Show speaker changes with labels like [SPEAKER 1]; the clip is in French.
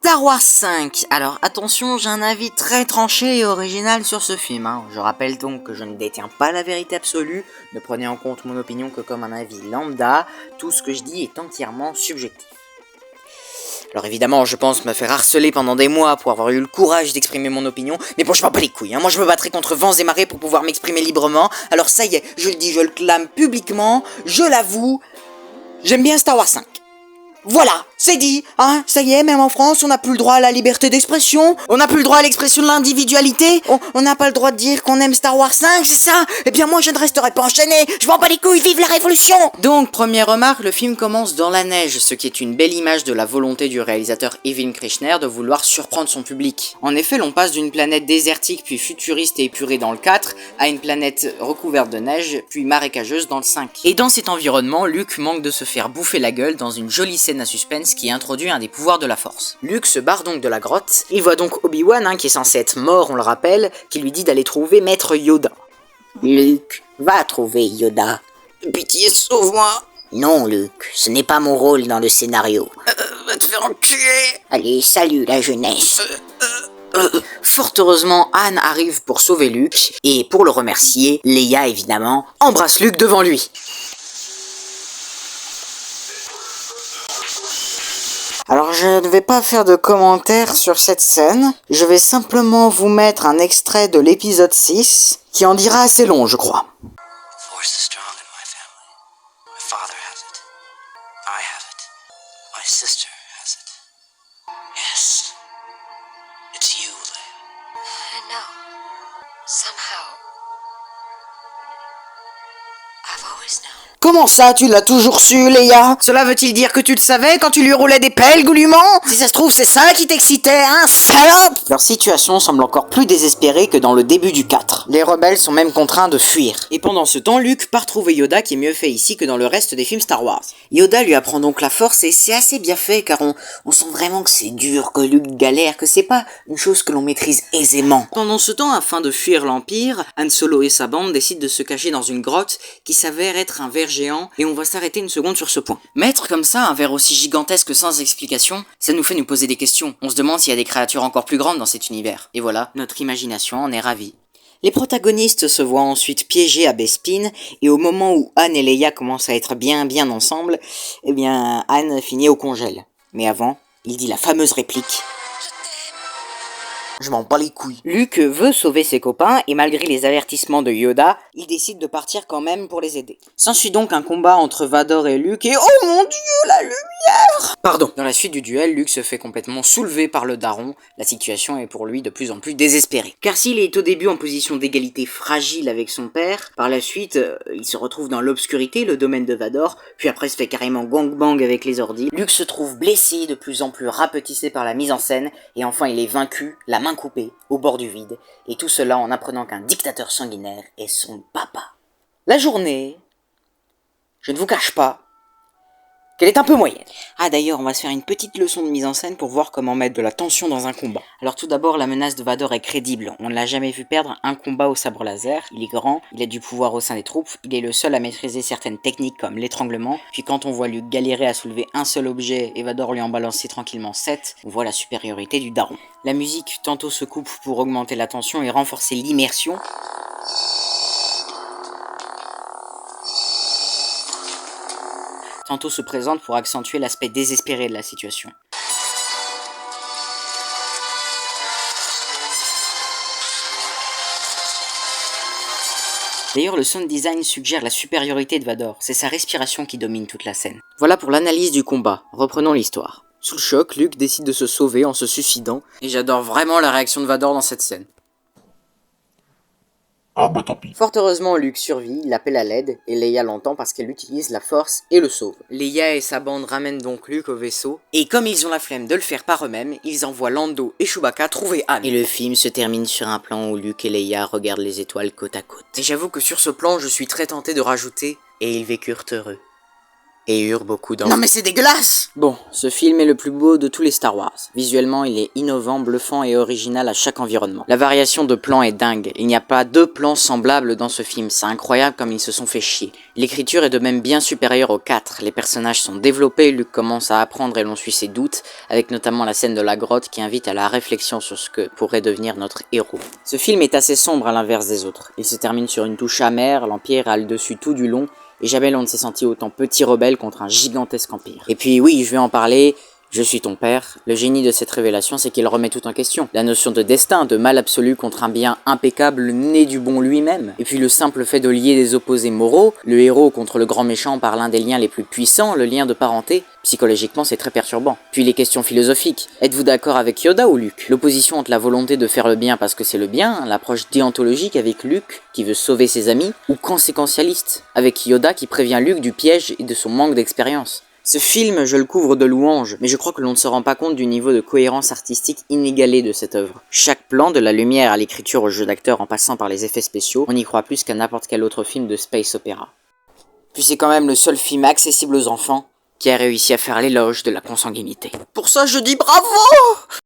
[SPEAKER 1] Star Wars 5. Alors attention, j'ai un avis très tranché et original sur ce film. Je rappelle donc que je ne détiens pas la vérité absolue. Ne prenez en compte mon opinion que comme un avis lambda. Tout ce que je dis est entièrement subjectif. Alors évidemment, je pense me faire harceler pendant des mois pour avoir eu le courage d'exprimer mon opinion, mais bon, je m'en bats les couilles, Moi, je me battrai contre vents et marées pour pouvoir m'exprimer librement. Alors ça y est, je le dis, je le clame publiquement, je l'avoue, j'aime bien Star Wars 5. Voilà, c'est dit, ça y est, même en France, on n'a plus le droit à la liberté d'expression, on n'a plus le droit à l'expression de l'individualité, on n'a pas le droit de dire qu'on aime Star Wars 5, c'est ça? Eh bien moi je ne resterai pas enchaîné, je m'en bats les couilles, vive la révolution! Donc, première remarque, le film commence dans la neige, ce qui est une belle image de la volonté du réalisateur Evin Krishner de vouloir surprendre son public. En effet, l'on passe d'une planète désertique puis futuriste et épurée dans le 4, à une planète recouverte de neige, puis marécageuse dans le 5. Et dans cet environnement, Luke manque de se faire bouffer la gueule dans une jolie scène à suspense qui introduit un des pouvoirs de la force. Luke se barre donc de la grotte, il voit donc Obi-Wan, qui est censé être mort, on le rappelle, qui lui dit d'aller trouver Maître Yoda.
[SPEAKER 2] Luke, va trouver Yoda.
[SPEAKER 1] Pitié, sauve-moi.
[SPEAKER 2] Non, Luke, ce n'est pas mon rôle dans le scénario.
[SPEAKER 1] Va te faire enculer.
[SPEAKER 2] Allez, salut la jeunesse.
[SPEAKER 1] Fort heureusement, Han arrive pour sauver Luke, et pour le remercier, Leia évidemment embrasse Luke devant lui. Alors je ne vais pas faire de commentaires sur cette scène, je vais simplement vous mettre un extrait de l'épisode 6, qui en dira assez long je crois.
[SPEAKER 3] Force is strong in my family. My father has it. I have it. My sister has it. Yes. It's you, Leia.
[SPEAKER 4] I know. Somehow. I've always known.
[SPEAKER 1] Comment ça, tu l'as toujours su, Leia? Cela veut-il dire que tu le savais quand tu lui roulais des pelles goulûment? Si ça se trouve, c'est ça qui t'excitait, salope! Leur situation semble encore plus désespérée que dans le début du 4. Les rebelles sont même contraints de fuir. Et pendant ce temps, Luke part trouver Yoda qui est mieux fait ici que dans le reste des films Star Wars. Yoda lui apprend donc la force et c'est assez bien fait car on sent vraiment que c'est dur, que Luke galère, que c'est pas une chose que l'on maîtrise aisément. Pendant ce temps, afin de fuir l'Empire, Han Solo et sa bande décident de se cacher dans une grotte qui s'avère être un ver géant, et on va s'arrêter une seconde sur ce point. Mettre comme ça un ver aussi gigantesque sans explication, ça nous fait nous poser des questions. On se demande s'il y a des créatures encore plus grandes dans cet univers. Et voilà, notre imagination en est ravie. Les protagonistes se voient ensuite piégés à Bespin, et au moment où Han et Leia commencent à être bien ensemble, eh bien Han finit au congèle. Mais avant, il dit la fameuse réplique. Je m'en bats les couilles. Luke veut sauver ses copains et malgré les avertissements de Yoda, il décide de partir quand même pour les aider. S'ensuit donc un combat entre Vador et Luke et oh mon dieu, la lumière! Pardon. Dans la suite du duel, Luke se fait complètement soulever par le daron. La situation est pour lui de plus en plus désespérée. Car s'il est au début en position d'égalité fragile avec son père, par la suite, il se retrouve dans l'obscurité, le domaine de Vador, puis après se fait carrément gangbang avec les ordis. Luke se trouve blessé, de plus en plus rapetissé par la mise en scène, et enfin il est vaincu, la main coupée, au bord du vide, et tout cela en apprenant qu'un dictateur sanguinaire est son papa. La journée, je ne vous cache pas, qu'elle est un peu moyenne. D'ailleurs, on va se faire une petite leçon de mise en scène pour voir comment mettre de la tension dans un combat. Alors tout d'abord, la menace de Vador est crédible. On ne l'a jamais vu perdre un combat au sabre laser. Il est grand, il a du pouvoir au sein des troupes, il est le seul à maîtriser certaines techniques comme l'étranglement. Puis quand on voit Luke galérer à soulever un seul objet et Vador lui en balancer tranquillement 7, on voit la supériorité du daron. La musique tantôt se coupe pour augmenter la tension et renforcer l'immersion. Tantôt se présente pour accentuer l'aspect désespéré de la situation. D'ailleurs, le sound design suggère la supériorité de Vador, c'est sa respiration qui domine toute la scène. Voilà pour l'analyse du combat, reprenons l'histoire. Sous le choc, Luke décide de se sauver en se suicidant, et j'adore vraiment la réaction de Vador dans cette scène.
[SPEAKER 5] Tant pis.
[SPEAKER 1] Fort heureusement, Luke survit, il appelle à l'aide, et Leia l'entend parce qu'elle utilise la force et le sauve. Leia et sa bande ramènent donc Luke au vaisseau, et comme ils ont la flemme de le faire par eux-mêmes, ils envoient Lando et Chewbacca trouver Han. Et le film se termine sur un plan où Luke et Leia regardent les étoiles côte à côte. Et j'avoue que sur ce plan, je suis très tenté de rajouter « et ils vécurent heureux ». et eurent beaucoup d'enfants.
[SPEAKER 2] Non mais c'est dégueulasse!
[SPEAKER 1] Bon, ce film est le plus beau de tous les Star Wars. Visuellement, il est innovant, bluffant et original à chaque environnement. La variation de plans est dingue. Il n'y a pas 2 plans semblables dans ce film. C'est incroyable comme ils se sont fait chier. L'écriture est de même bien supérieure aux 4. Les personnages sont développés, Luke commence à apprendre et l'on suit ses doutes, avec notamment la scène de la grotte qui invite à la réflexion sur ce que pourrait devenir notre héros. Ce film est assez sombre à l'inverse des autres. Il se termine sur une touche amère, l'Empire a le dessus tout du long, et jamais l'on ne s'est senti autant petit rebelle contre un gigantesque empire. Et puis oui, je vais en parler, je suis ton père. Le génie de cette révélation, c'est qu'il remet tout en question. La notion de destin, de mal absolu contre un bien impeccable né du bon lui-même. Et puis le simple fait de lier des opposés moraux, le héros contre le grand méchant par l'un des liens les plus puissants, le lien de parenté. Psychologiquement, c'est très perturbant. Puis les questions philosophiques. Êtes-vous d'accord avec Yoda ou Luke? L'opposition entre la volonté de faire le bien parce que c'est le bien, l'approche déontologique avec Luke, qui veut sauver ses amis, ou conséquentialiste, avec Yoda qui prévient Luke du piège et de son manque d'expérience. Ce film, je le couvre de louanges, mais je crois que l'on ne se rend pas compte du niveau de cohérence artistique inégalé de cette œuvre. Chaque plan, de la lumière à l'écriture au jeu d'acteur en passant par les effets spéciaux, on y croit plus qu'à n'importe quel autre film de space opéra. Puis c'est quand même le seul film accessible aux enfants qui a réussi à faire l'éloge de la consanguinité.
[SPEAKER 2] Pour ça je dis bravo!